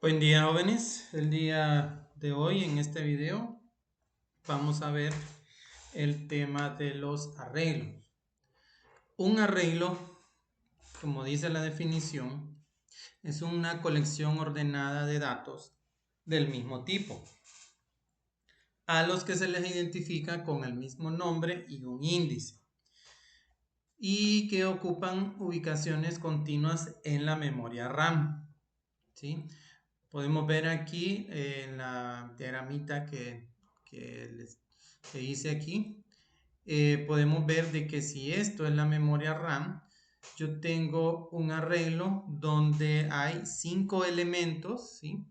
Buen día, jóvenes. El día de hoy en este video vamos a ver el tema de los arreglos. Un arreglo, como dice la definición, es una colección ordenada de datos del mismo tipo, a los que se les identifica con el mismo nombre y un índice, y que ocupan ubicaciones continuas en la memoria RAM. ¿Sí? Podemos ver aquí en la diagramita que hice aquí, podemos ver de que si esto es la memoria RAM, yo tengo un arreglo donde hay 5 elementos, ¿sí?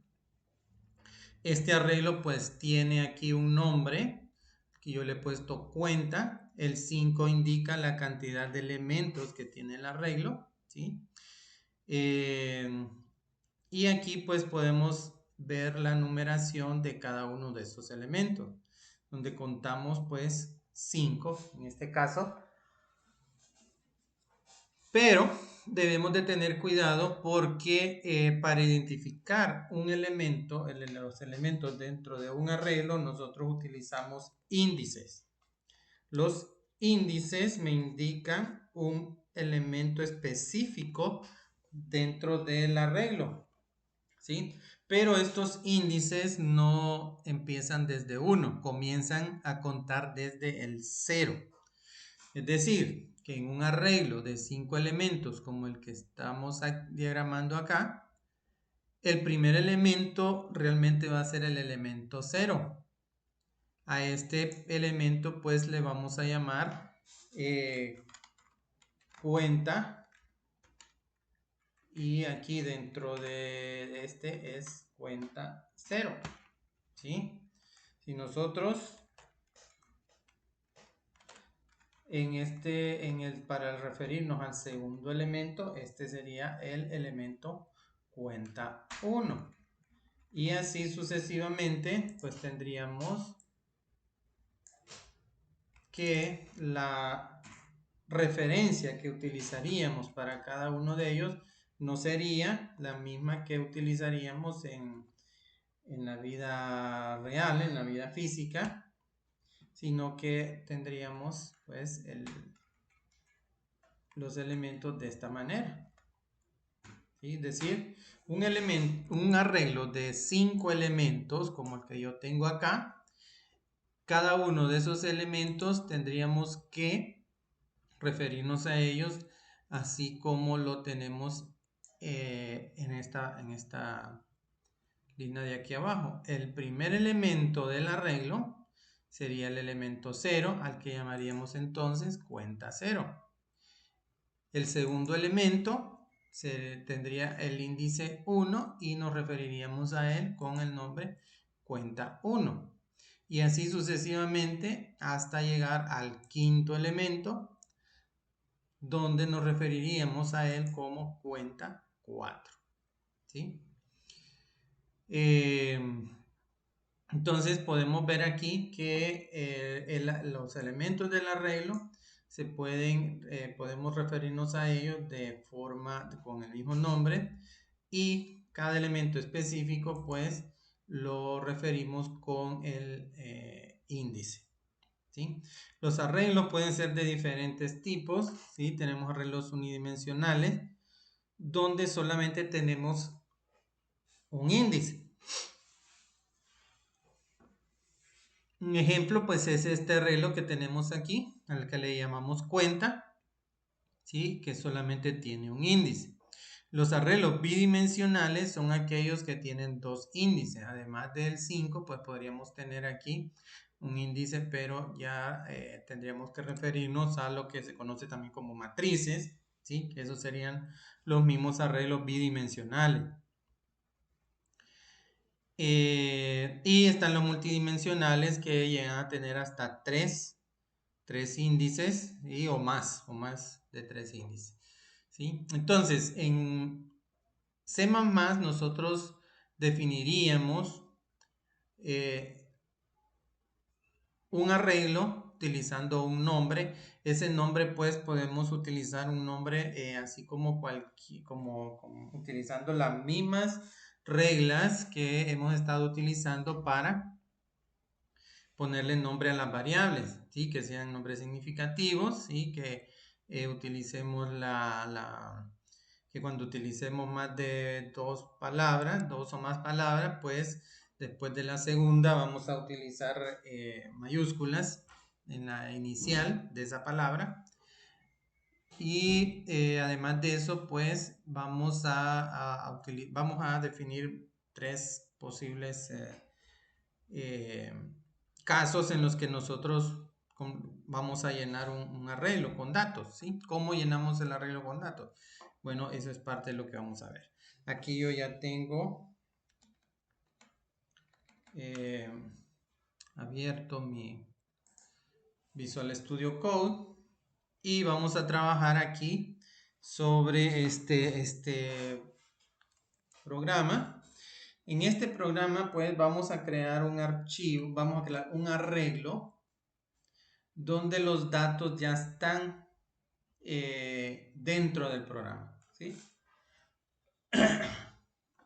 Este arreglo pues tiene aquí un nombre que yo le he puesto cuenta. El 5 indica la cantidad de elementos que tiene el arreglo, ¿sí? Y aquí pues podemos ver la numeración de cada uno de estos elementos, donde contamos pues 5 en este caso. Pero debemos de tener cuidado porque para identificar un elemento, los elementos dentro de un arreglo, nosotros utilizamos índices. Los índices me indican un elemento específico dentro del arreglo, ¿sí? Pero estos índices no empiezan desde 1, comienzan a contar desde el 0. Es decir, que en un arreglo de 5 elementos como el que estamos diagramando acá, el primer elemento realmente va a ser el elemento 0. A este elemento pues le vamos a llamar cuenta, y aquí dentro de este es cuenta 0, ¿sí? Si nosotros para referirnos al segundo elemento, este sería el elemento cuenta 1. Y así sucesivamente, pues tendríamos que la referencia que utilizaríamos para cada uno de ellos no sería la misma que utilizaríamos en la vida real, en la vida física, sino que tendríamos pues los elementos de esta manera. ¿Sí? Es decir, un arreglo de 5 elementos como el que yo tengo acá, cada uno de esos elementos tendríamos que referirnos a ellos así como lo tenemos en esta línea de aquí abajo. El primer elemento del arreglo sería el elemento 0, al que llamaríamos cuenta 0. El segundo elemento tendría el índice 1 y nos referiríamos a él con el nombre cuenta 1. Y así sucesivamente hasta llegar al quinto elemento, donde nos referiríamos a él como cuenta 4. ¿Sí? Entonces podemos ver aquí que los elementos del arreglo podemos referirnos a ellos con el mismo nombre, y cada elemento específico pues lo referimos con el índice. ¿Sí? Los arreglos pueden ser de diferentes tipos, ¿sí? Tenemos arreglos unidimensionales donde solamente tenemos un índice. Un ejemplo pues es este arreglo que tenemos aquí, al que le llamamos cuenta, ¿sí? Que solamente tiene un índice. Los arreglos bidimensionales son aquellos que tienen dos índices. Además del 5, pues podríamos tener aquí un índice, pero ya tendríamos que referirnos a lo que se conoce también como matrices, ¿sí? Que esos serían los mismos arreglos bidimensionales. Y están los multidimensionales que llegan a tener hasta tres índices, ¿sí? o más de 3 índices. ¿Sí? Entonces, en C++ nosotros definiríamos un arreglo utilizando un nombre. Ese nombre pues podemos utilizar un nombre así como utilizando las mismas reglas que hemos estado utilizando para ponerle nombre a las variables, ¿sí? Que sean nombres significativos y que utilicemos que cuando utilicemos más de dos palabras, dos o más palabras, pues después de la segunda vamos a utilizar mayúsculas en la inicial de esa palabra. Y además de eso, pues vamos vamos a definir tres posibles casos en los que nosotros vamos a llenar un arreglo con datos, ¿sí? ¿Cómo llenamos el arreglo con datos? Bueno, eso es parte de lo que vamos a ver. Aquí yo ya tengo abierto mi Visual Studio Code y vamos a trabajar aquí sobre este programa. En este programa pues vamos a crear un archivo, vamos a crear un arreglo donde los datos ya están dentro del programa, ¿sí?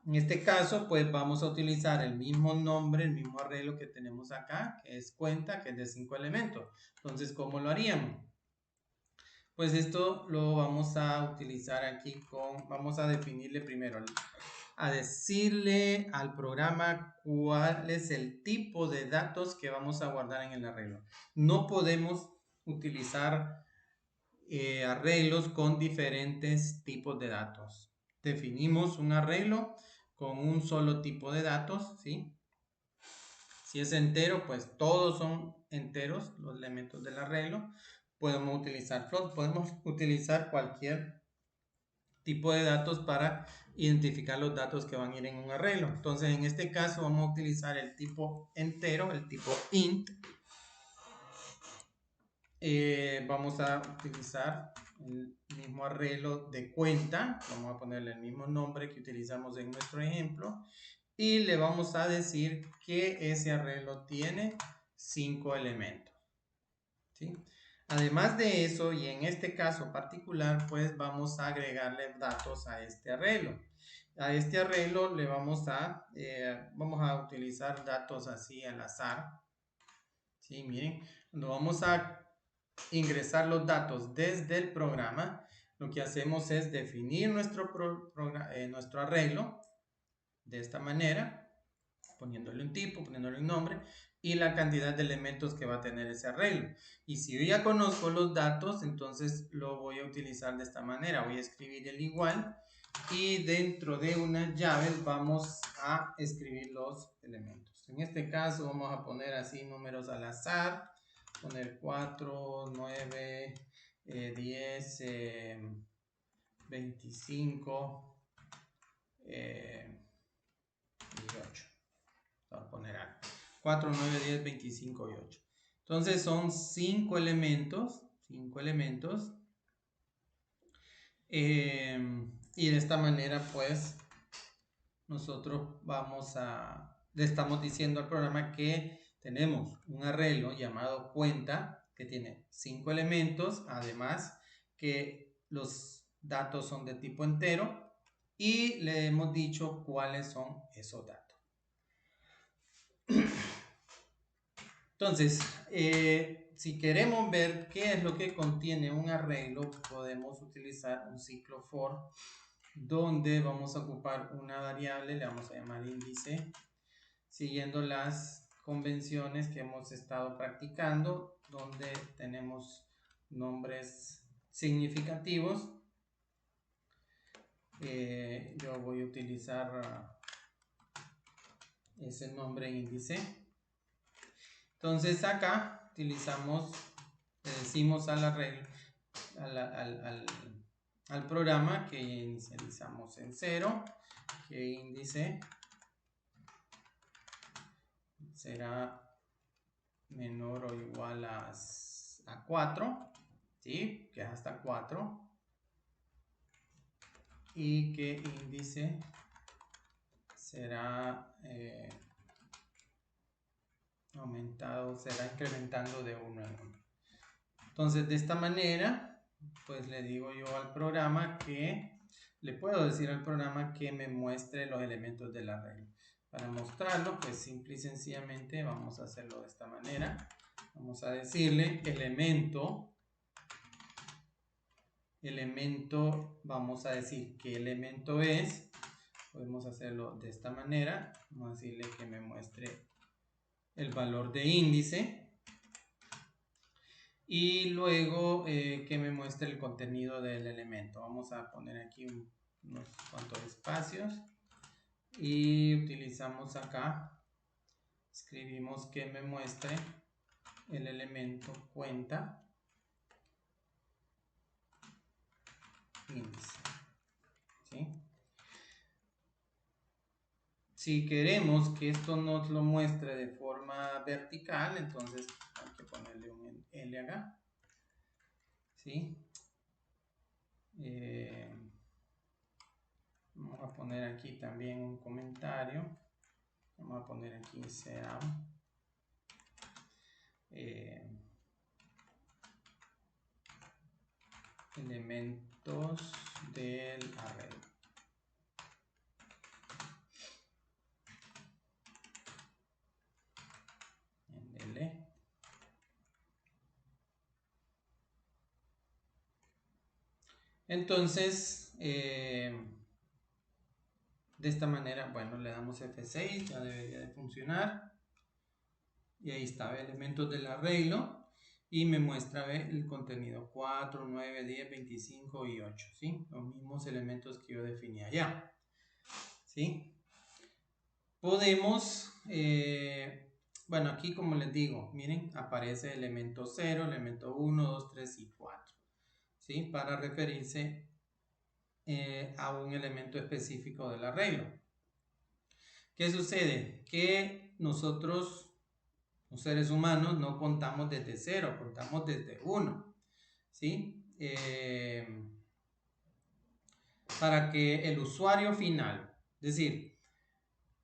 En este caso, pues vamos a utilizar el mismo nombre, el mismo arreglo que tenemos acá, que es cuenta, que es de 5 elementos. Entonces, ¿cómo lo haríamos? Pues esto lo vamos a utilizar aquí vamos a definirle primero, a decirle al programa cuál es el tipo de datos que vamos a guardar en el arreglo. No podemos utilizar arreglos con diferentes tipos de datos. Definimos un arreglo con un solo tipo de datos, ¿sí? Si es entero, pues todos son enteros los elementos del arreglo. Podemos utilizar float, podemos utilizar cualquier tipo de datos para identificar los datos que van a ir en un arreglo. Entonces, en este caso vamos a utilizar el tipo entero, el tipo int. Vamos a utilizar el mismo arreglo de cuenta, vamos a ponerle el mismo nombre que utilizamos en nuestro ejemplo y le vamos a decir que ese arreglo tiene 5 elementos, ¿sí? Además de eso, y en este caso particular, pues vamos a agregarle datos a este arreglo. A este arreglo le vamos a utilizar datos así al azar, ¿sí? Miren, cuando vamos a ingresar los datos desde el programa, lo que hacemos es definir nuestro arreglo de esta manera, poniéndole un tipo, poniéndole un nombre y la cantidad de elementos que va a tener ese arreglo. Y si yo ya conozco los datos, entonces lo voy a utilizar de esta manera. Voy a escribir el igual y dentro de unas llaves vamos a escribir los elementos. En este caso vamos a poner así números al azar, poner 4, 9, 10, 25 y 8. Vamos a poner algo. 4, 9, 10, 25 y 8. Entonces son 5 elementos. 5 elementos. Y de esta manera pues nosotros le estamos diciendo al programa que tenemos un arreglo llamado cuenta que tiene 5 elementos, además que los datos son de tipo entero y le hemos dicho cuáles son esos datos. Entonces, si queremos ver qué es lo que contiene un arreglo, podemos utilizar un ciclo for donde vamos a ocupar una variable, le vamos a llamar índice, siguiendo las convenciones que hemos estado practicando, donde tenemos nombres significativos. Yo voy a utilizar ese nombre índice. Entonces acá utilizamos, le decimos al arreglo, al programa que inicializamos en 0, que índice será menor o igual a 4, ¿sí? Que es hasta 4. Y que índice será será incrementando de 1 en 1. Entonces, de esta manera, pues le digo yo al programa que le puedo decir al programa que me muestre los elementos del arreglo. Para mostrarlo, pues simple y sencillamente vamos a hacerlo de esta manera. Vamos a decirle elemento, vamos a decir qué elemento es. Podemos hacerlo de esta manera. Vamos a decirle que me muestre el valor de índice. Y luego que me muestre el contenido del elemento. Vamos a poner aquí unos cuantos espacios. Y utilizamos acá, escribimos que me muestre el elemento cuenta índice. ¿Sí? Si queremos que esto nos lo muestre de forma vertical, entonces hay que ponerle un L acá. ¿Sí? Vamos a poner aquí también un comentario. Vamos a poner aquí sea elementos del arreglo. Entonces, de esta manera, bueno, le damos F6, ya debería de funcionar. Y ahí está, elementos del arreglo. Y me muestra el contenido 4, 9, 10, 25 y 8, ¿sí? Los mismos elementos que yo definí allá, ¿sí? Podemos, bueno, aquí como les digo, miren, aparece elemento 0, elemento 1, 2, 3 y 4, ¿sí? Para referirse a un elemento específico del arreglo. ¿Qué sucede? Que nosotros, los seres humanos, no contamos desde 0, contamos desde 1, ¿sí? Para que el usuario final, es decir,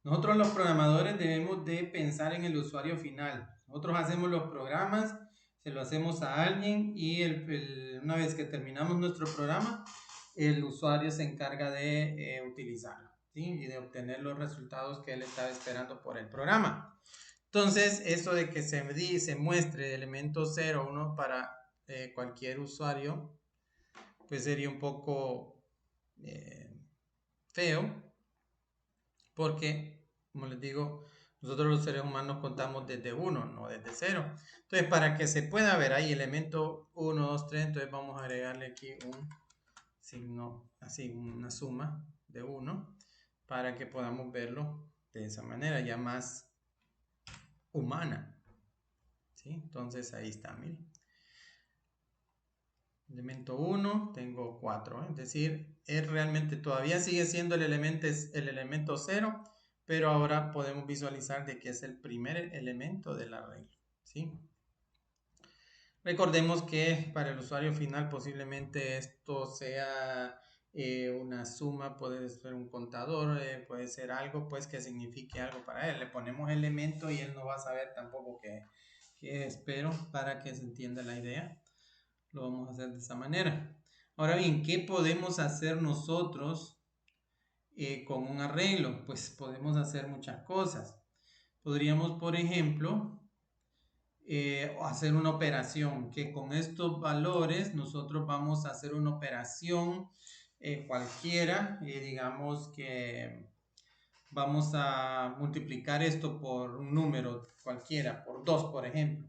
nosotros los programadores debemos de pensar en el usuario final. Nosotros hacemos los programas, se lo hacemos a alguien y una vez que terminamos nuestro programa, el usuario se encarga de utilizarlo, ¿sí? Y de obtener los resultados que él estaba esperando por el programa. Entonces, eso de que se muestre elemento 0 o 1 para cualquier usuario, pues sería un poco feo, porque, como les digo, nosotros los seres humanos contamos desde 1, no desde 0. Entonces, para que se pueda ver ahí elemento 1, 2, 3, entonces vamos a agregarle aquí un signo, así, una suma de 1, para que podamos verlo de esa manera, ya más humana. ¿Sí? Entonces, ahí está, miren. Elemento 1, tengo 4, es decir, realmente todavía sigue siendo el elemento 0, pero ahora podemos visualizar de que es el primer elemento del arreglo, ¿sí? Recordemos que para el usuario final posiblemente esto sea una suma, puede ser un contador, puede ser algo pues que signifique algo para él. Le ponemos elemento y él no va a saber tampoco qué es, pero para que se entienda la idea, lo vamos a hacer de esa manera. Ahora bien, ¿qué podemos hacer nosotros con un arreglo? Pues podemos hacer muchas cosas. Podríamos, por ejemplo, hacer una operación, que con estos valores nosotros vamos a hacer una operación cualquiera, digamos que vamos a multiplicar esto por un número cualquiera, por 2, por ejemplo.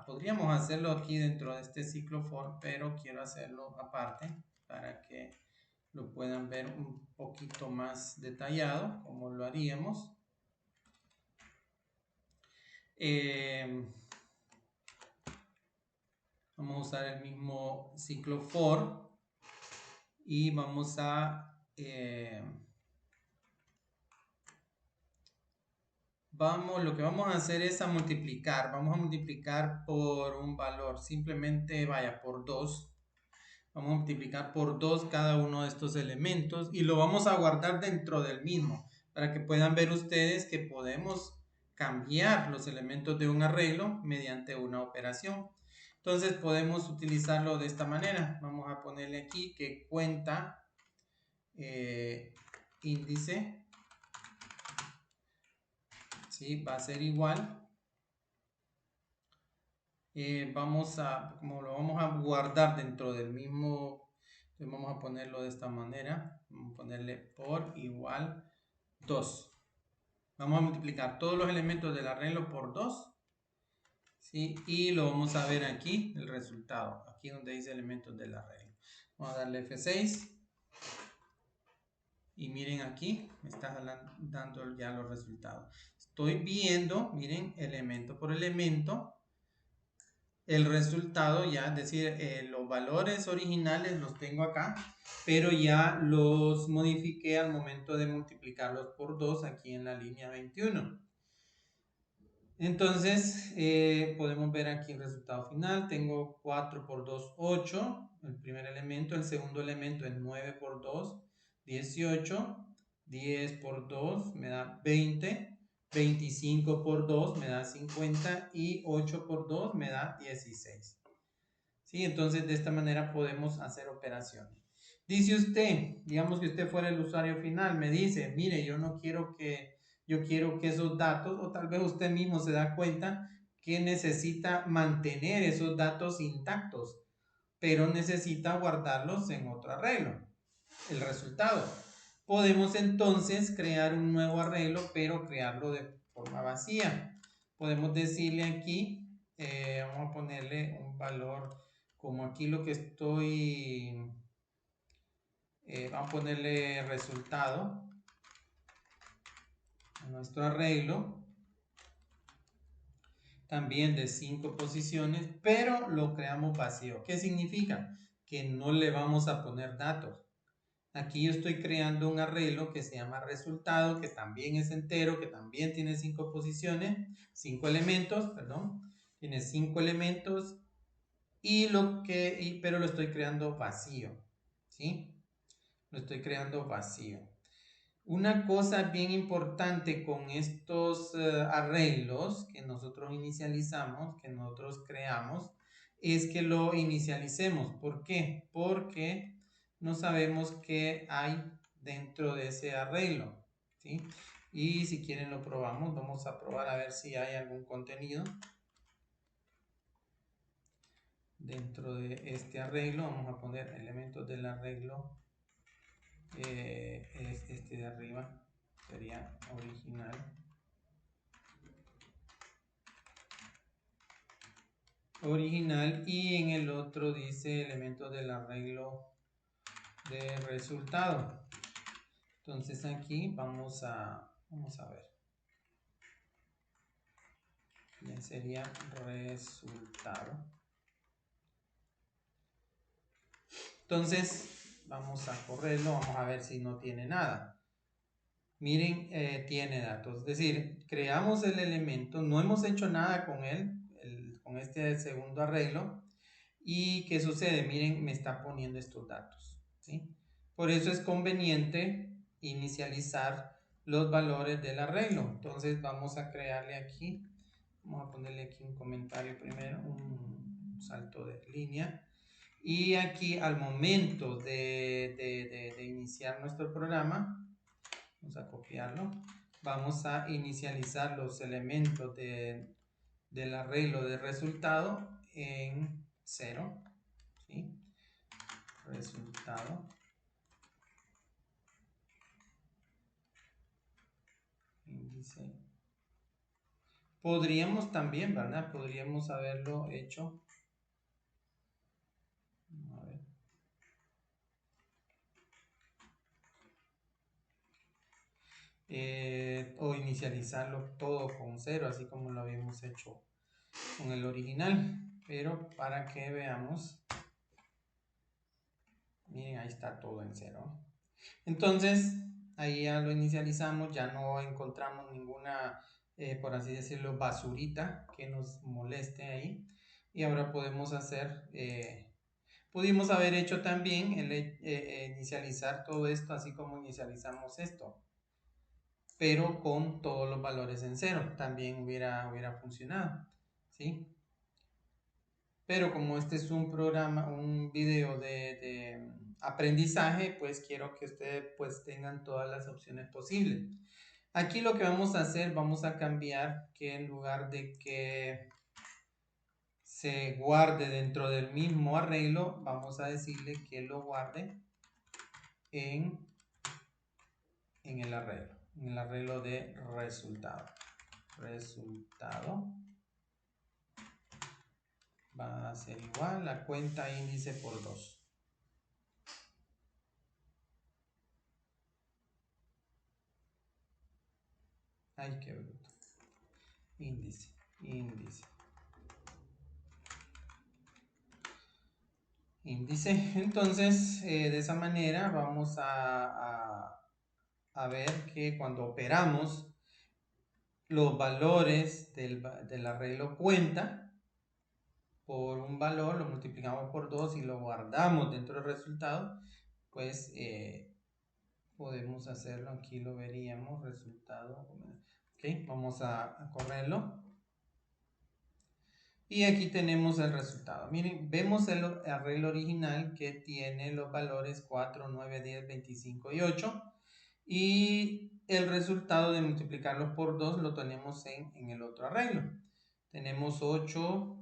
Podríamos hacerlo aquí dentro de este ciclo for, pero quiero hacerlo aparte para que lo puedan ver un poquito más detallado, como lo haríamos. Vamos a usar el mismo ciclo for y vamos a lo que vamos a hacer es multiplicar. Vamos a multiplicar por un valor, simplemente vaya por 2. Vamos a multiplicar por 2 cada uno de estos elementos y lo vamos a guardar dentro del mismo para que puedan ver ustedes que podemos cambiar los elementos de un arreglo mediante una operación. Entonces podemos utilizarlo de esta manera. Vamos a ponerle aquí que cuenta índice, ¿sí? Va a ser igual. Como lo vamos a guardar dentro del mismo, entonces vamos a ponerlo de esta manera. Vamos a ponerle por igual 2. Vamos a multiplicar todos los elementos del arreglo por 2. ¿Sí? Y lo vamos a ver aquí, el resultado. Aquí donde dice elementos del arreglo. Vamos a darle F6. Y miren aquí, me está dando ya los resultados. Estoy viendo, miren, elemento por elemento. El resultado ya, es decir, los valores originales los tengo acá, pero ya los modifiqué al momento de multiplicarlos por 2 aquí en la línea 21. Entonces, podemos ver aquí el resultado final. Tengo 4 por 2, 8, el primer elemento. El segundo elemento es 9 por 2, 18. 10 por 2 me da 20. 25 por 2 me da 50. Y 8 por 2 me da 16. ¿Sí? Entonces, de esta manera podemos hacer operaciones. Dice usted, digamos que usted fuera el usuario final, me dice, mire, yo quiero que esos datos, o tal vez usted mismo se da cuenta que necesita mantener esos datos intactos, pero necesita guardarlos en otro arreglo. El resultado. Podemos entonces crear un nuevo arreglo, pero crearlo de forma vacía. Podemos decirle aquí, vamos a ponerle un valor, como aquí lo que estoy, vamos a ponerle resultado a nuestro arreglo, también de 5 posiciones, pero lo creamos vacío. ¿Qué significa? Que no le vamos a poner datos. Aquí yo estoy creando un arreglo que se llama resultado, que también es entero, que también tiene 5 posiciones, 5 elementos, perdón. Tiene 5 elementos pero lo estoy creando vacío, ¿sí? Lo estoy creando vacío. Una cosa bien importante con estos arreglos que nosotros inicializamos, que nosotros creamos, es que lo inicialicemos. ¿Por qué? Porque no sabemos qué hay dentro de ese arreglo, ¿sí? Y si quieren lo probamos, vamos a probar a ver si hay algún contenido dentro de este arreglo. Vamos a poner elementos del arreglo, es este de arriba, sería original. Y en el otro dice elementos del arreglo de resultado. Entonces aquí vamos a ver. Ya sería resultado. Entonces vamos a correrlo, vamos a ver si no tiene nada. Miren, tiene datos, es decir, creamos el elemento, no hemos hecho nada con él, con este segundo arreglo. ¿Y qué sucede? Miren, me está poniendo estos datos, ¿sí? Por eso es conveniente inicializar los valores del arreglo. Entonces vamos a crearle aquí, vamos a ponerle aquí un comentario primero, un salto de línea. Y aquí al momento de iniciar nuestro programa, vamos a copiarlo, vamos a inicializar los elementos del arreglo de resultado en 0, ¿sí? Resultado, índice. Podríamos también, ¿verdad? Podríamos haberlo hecho. A ver. O inicializarlo todo con 0, así como lo habíamos hecho con el original. Pero para que veamos, miren, ahí está todo en 0. Entonces, ahí ya lo inicializamos, ya no encontramos ninguna, por así decirlo, basurita que nos moleste ahí. Y ahora podemos hacer, pudimos haber hecho también inicializar todo esto así como inicializamos esto, pero con todos los valores en 0, también hubiera funcionado, ¿sí? Pero como este es un programa, un video de aprendizaje, pues quiero que ustedes pues tengan todas las opciones posibles. Aquí lo que vamos a hacer, vamos a cambiar que en lugar de que se guarde dentro del mismo arreglo, vamos a decirle que lo guarde en el arreglo de resultado. Resultado va a ser igual a cuenta índice por 2. Ay, qué bruto. Índice. Entonces, de esa manera vamos a ver que cuando operamos los valores del arreglo cuenta por un valor, lo multiplicamos por 2 y lo guardamos dentro del resultado, pues podemos hacerlo. Aquí lo veríamos, resultado. Ok, vamos a correrlo. Y aquí tenemos el resultado. Miren, vemos el arreglo original que tiene los valores 4, 9, 10, 25 y 8. Y el resultado de multiplicarlos por 2 lo tenemos en el otro arreglo. Tenemos 8,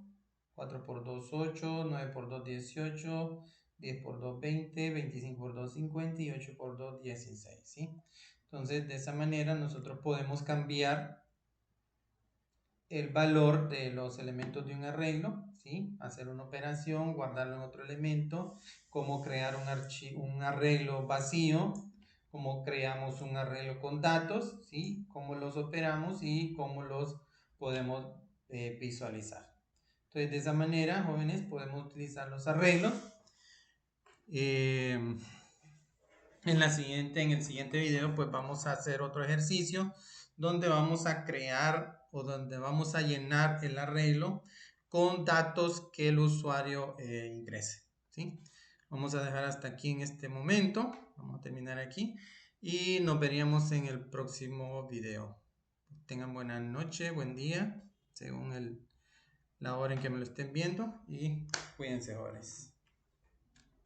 4 por 2, 8, 9 por 2, 18, 10 por 2, 20, 25 por 2, 50 y 8 por 2, 16. ¿Sí? Entonces, de esa manera nosotros podemos cambiar el valor de los elementos de un arreglo, ¿sí? Hacer una operación, guardarlo en otro elemento, cómo crear un arreglo vacío, cómo creamos un arreglo con datos, ¿sí? Cómo los operamos y cómo los podemos visualizar. Entonces, de esa manera, jóvenes, podemos utilizar los arreglos. En el siguiente video, pues vamos a hacer otro ejercicio donde vamos a crear o donde vamos a llenar el arreglo con datos que el usuario ingrese, ¿sí? Vamos a dejar hasta aquí en este momento. Vamos a terminar aquí y nos veríamos en el próximo video. Tengan buena noche, buen día, según la hora en que me lo estén viendo, y cuídense, jóvenes.